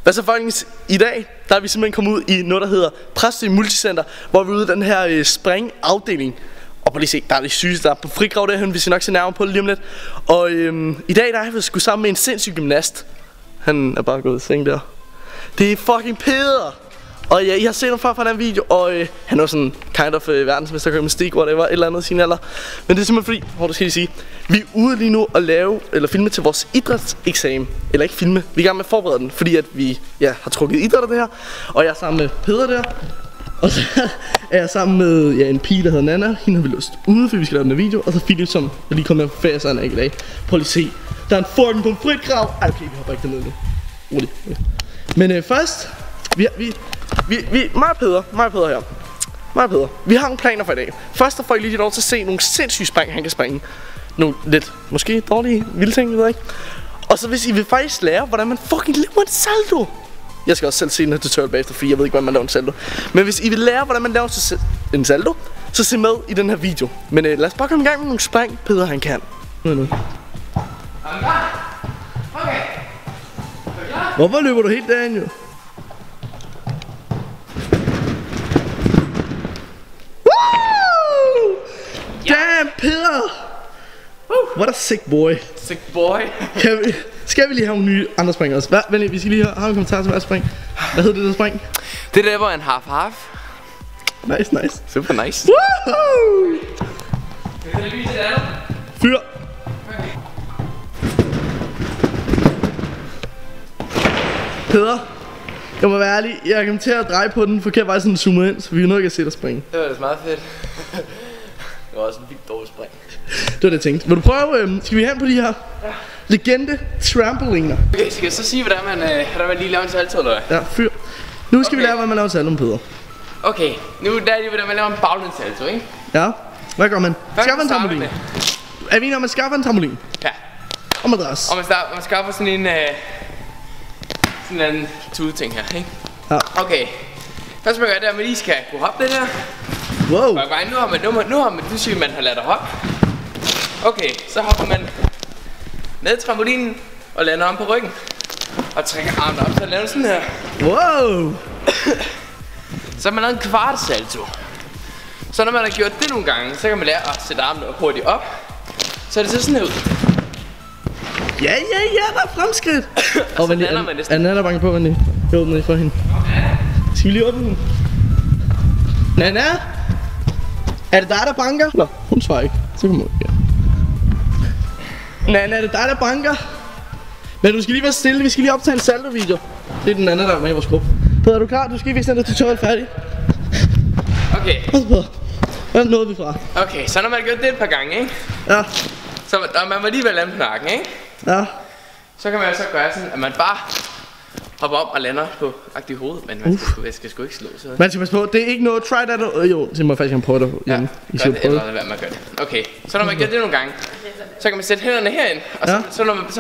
Hvad så folkens? I dag, der er vi simpelthen kommet ud i noget, der hedder Præstø Multicenter, hvor vi er ude i den her springafdeling. Og prøv lige se, der er det sygeste, der er på frigrav derhen, vi skal nok se nærmere på det lige om lidt. Og i dag, der er vi sgu sammen med en sindssyg gymnast. Han er bare gået i seng der. Det er fucking Peder! Og ja, I har set ham før fra den video, og han er sådan kind of verdensmester i gymnastik, whatever, et eller andet sin alder. Men det er simpelthen fordi, hvor du skal lige sige, vi er ude lige nu og lave, eller filme til vores idrætseksamen. Eller ikke filme, vi er i gang med at forberede den, fordi at vi har trukket idræt af det her. Og jeg er sammen med Peder der. Og så er jeg sammen med en pige, der hedder Nana. Hende har vi løst ude, fordi vi skal lave den her video. Og så Philip, som er lige kommet med på ferie, så han er ikke i dag. Prøv lige at se, der er en fucking pomfritgrav. Ej, okay, vi hopper ikke dernede nu. Rolig. Men først, mig og Peder her. Mig og Peder. Vi har nogle planer for i dag. Først får I lige lov til at se nogle sindssyge spring, han kan springe. Nogle lidt, måske dårlige, vilde ting, ved jeg ikke. Og så hvis I vil faktisk lære, hvordan man fucking laver en salto. Jeg skal også selv se den her tutorial bagefter, fordi jeg ved ikke, hvordan man laver en salto. Men hvis I vil lære, hvordan man laver en salto, så se med i den her video. Men lad os bare komme i gang med nogle spring, Peder han kan. Nu. Okay. Hvorfor løber du helt derhen, jo? Damn, Peder! What a sick boy. Sick boy. Skal vi lige have nogle nye andre spring også? Vent, vi skal lige have en kommentar til hver spring. Hvad hedder det der spring? Det der var en half-half. Nice. Super nice. Woohoo! Kan du vise det andet? Fyr! Okay. Peder, jeg må være ærlig, jeg kan til at dreje på den forkert vej, sådan zoomer ind, så vi er nødt til at se dig springe. Det var da meget fedt. Det var også en vildt dårlig spring. Det var det jeg tænkte. Vil du prøve, skal vi hen på de her legende trampoliner? Okay, skal jeg så sige, hvordan man lige laver en salto, eller hvad? Ja, fyr. Nu skal vi lære, hvordan man laver en salto, Peder. Okay, nu er det hvordan man laver en baglæns salto, ikke? Ja, hvad gør man? Skaffer en trampolin. Er vi enige om, man skaffer en trampolin? Ja. Og madras. Og man skaffer sådan en anden tude-ting her, ikke? Ja. Okay. Først man gør det, at man lige skal kunne hoppe det der. Wow. Nu har man, du siger, man har ladet dig hoppe. Okay, så hopper man ned trampolinen og lander om på ryggen. Og trækker armen op, så laver sådan her. Wow. Så har man lavet en kvart salto. Så når man har gjort det nogle gange, så kan man lære at sætte armene hurtigt op. Så det ser sådan her ud. Ja, der er fremskridt. Og Vandy, lander man næsten. Anna er bange på, Vandy. Jeg åbner lige for hende. Skal vi lige åbne hende? Nana? Er det dig, der banker? Nå, hun svarer ikke. Så kommer hun. Ja. Nana, er det dig, der banker? Men du skal lige være stille, vi skal lige optage en salto-video. Det er den anden, der er med i vores gruppe. Peder, er du klar? Du skal vise den der tutorial færdig. Okay. Hvad nåede vi fra? Okay, så når man har gjort det et par gange, ikke? Ja. Så man må lige være lande på nakken, ikke? Ja. Så kan man så gøre sådan, at man bare hopper op og lander på agtig hovedet. Men man skal sgu ikke slå så. Man skal passe på, det er ikke noget, try that. Jo, det må jeg faktisk gerne prøve det hjemme. Ja, gør det, eller hvad man gør det. Okay, så når man gør det nogle gange, så kan man sætte hænderne herind. Og så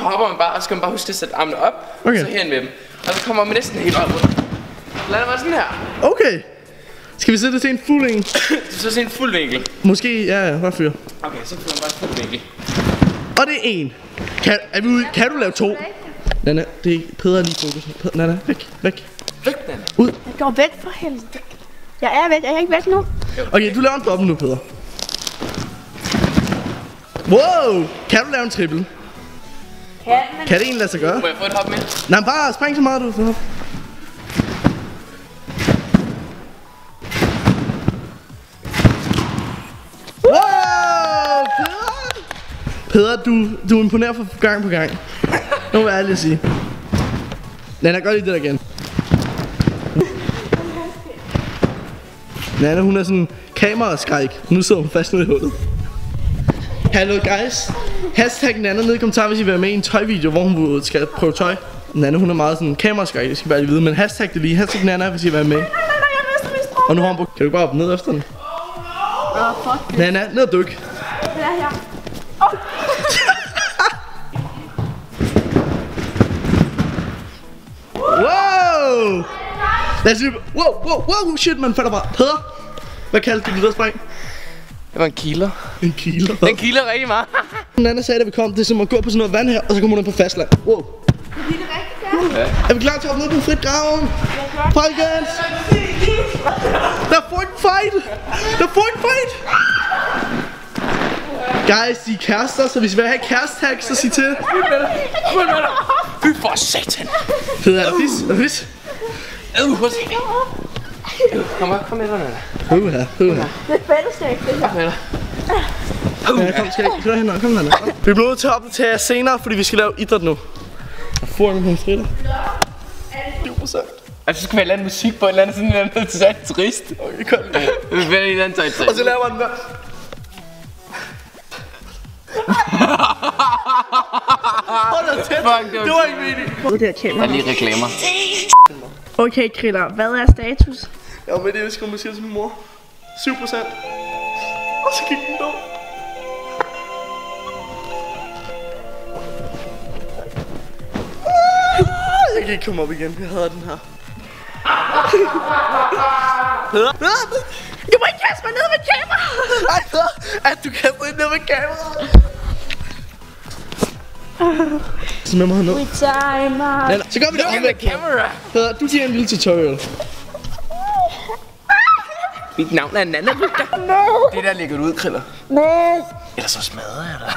hopper man bare, og så skal man bare huske at sætte armene op. Okay. Så herind med dem. Og så kommer man næsten helt op. Så lander man sådan her. Okay. Skal vi sætte det til en fuld vinkel? Så se en fuld vinkel. Måske, ja, bare fyr. Okay, så får man bare en fuld vinkel. Og det er en. Kan du lave to? Nana, det er Peder lige fokus. Nana, væk. Væk, Nana. Ud. Jeg går væk for helvede. Jeg er væk, jeg er ikke væk nu. Okay, du laver en dobbelt nu, Peder. Wow! Kan du lave en triple? Kan det egentlig lade sig gøre? Må jeg få et hop med? Nej, bare spring så meget du får hop. Wow! Peder, du imponerer for gang på gang. Nu vil jeg ærlig at sige. Nana, gør lige det der igen. Nana, hun er sådan kameraskræk. Nu sidder hun fast nede i hullet. Hallo guys. Hashtag Nana ned i kommentarer, hvis I vil være med i en tøjvideo, hvor hun skal prøve tøj. Nana, hun er meget sådan kameraskræk, det skal bare lige vide. Men hashtag det lige. Hashtag Nana, hvis I vil være med. Nej, jeg mister min strøm. Og nu har hun brugt. Kan du bare op ned efter den? Fuck. Nana, ned og dyk. Det er her. Wow! Lad os lige... Wow, shit, man falder bare. Peder, hvad kaldte du det der spring? Det var en kiler. En kiler? Den kiler rigtig meget. Den anden sagde, da vi kom, det er som at gå på sådan noget vand her, og så kommer hun ind på fastland. Wow. Det er det rigtigt, Er vi klar til at hoppe ned på fritgraven? Folkens! Der er fucking fight! Der er fucking fight! Guys, de er kærester, så hvis I vil have kærestag, så sig til. Fy for satan. Det er fis. Kom med dig, Nana. Uha. Det er fællesskab, det her. Kom med dig. Ja, kom, skal jeg hen? Kom, Nana. Vi bliver nødt til at opdatere jer senere, fordi vi skal lave idræt nu. Jeg får en pomfritter. 7%. Altså, så skal vi have lavet musik på et eller andet sådan noget trist. Okay, kom. Vi finder en anden trist. Og så laver den der. Hold da tæt. Det var ikke meningen. Det her kamera. Der er lige reklamer. Okay, Kriller, hvad er status? Jeg var med det, jeg skulle sige til min mor. 7%. Og så gik den død. Jeg kan ikke komme op igen. Jeg hader den her. Du må ikke kaste mig ned med kameraet! Ej, at du kaster ind ned med kameraet. Så med mig herned. We timer. Så gør vi det omvendt. Camera. Du giver en lille tutorial. Mit navn er Nana. No! Det der ligger ud, Kriller. Nej! Ellers så smadrer jeg dig.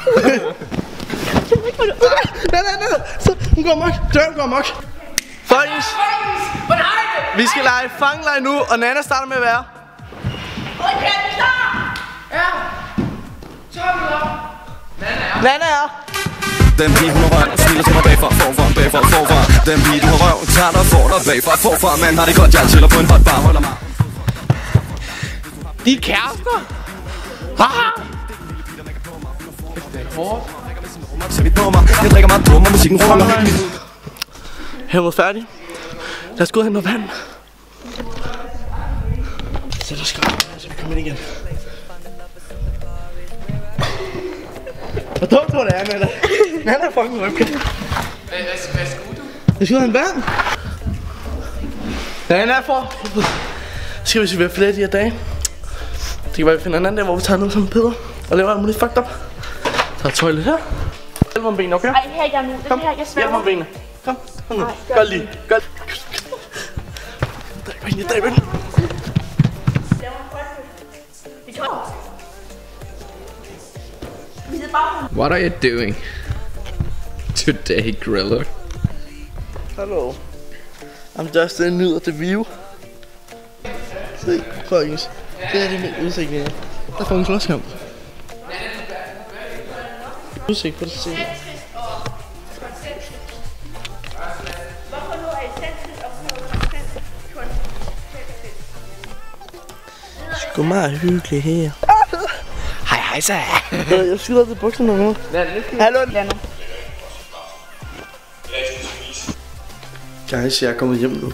Nej. Så hun går amok. Døren går amok. Folkens. Vi skal lege fangelej nu, og Nana starter med at være. Okay, klar! Ja. Så er vi op. Nana er. Den pige hun har røv, smiler til mig bagfra, forfra. Den pige du har røv, tager dig for dig bagfra, forfra. Man har det godt, jeg chiller på en hot bar, holder mig. De er kærester. Haha. Det er hårdt. Jeg drikker meget dum, og musikken ruller. Her var færdig. Lad os gå ud og hente noget vand. Sæt os skrab, så vi kommer ind igen. Hvor dumt var det er, Nana? Nana er fucking røbke. Hvad skulle du? Jeg skal ud og hente vand. Nana er for. Så skal vi se, hvad flere de her dage. Det kan være, vi finder en anden dag, hvor vi tager noget som Peder. Og laver alt muligt fucked up. Så er toilet her. Hjælp om benene, okay? Ej, her jeg nu. Det her, jeg Hjælp sværger. om benene. Kom nu. Gør lige. Gør lige. Drej benene. What are you doing today, Griller? Hello. I'm just a nyder the view. Se, folkens. Det er det med udsigten her. Der får en slåskamp. Udsigt på det scene. Sgu meget hyggeligt her. Hej så. Jeg skider til bukserne nu. Hallo. Guys, jeg er kommet hjem nu.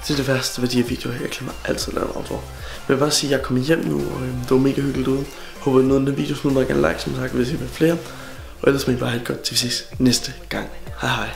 Det er det værste ved de her videoer. Jeg glemmer altid at lave en outro. Jeg vil bare sige, at jeg er kommet hjem nu, og det var mega hyggeligt ude. Håber, at noget af den video, smid mig gerne like, som sagt, hvis I vil flere. Og ellers må I bare have det godt, til vi ses næste gang. Hej hej.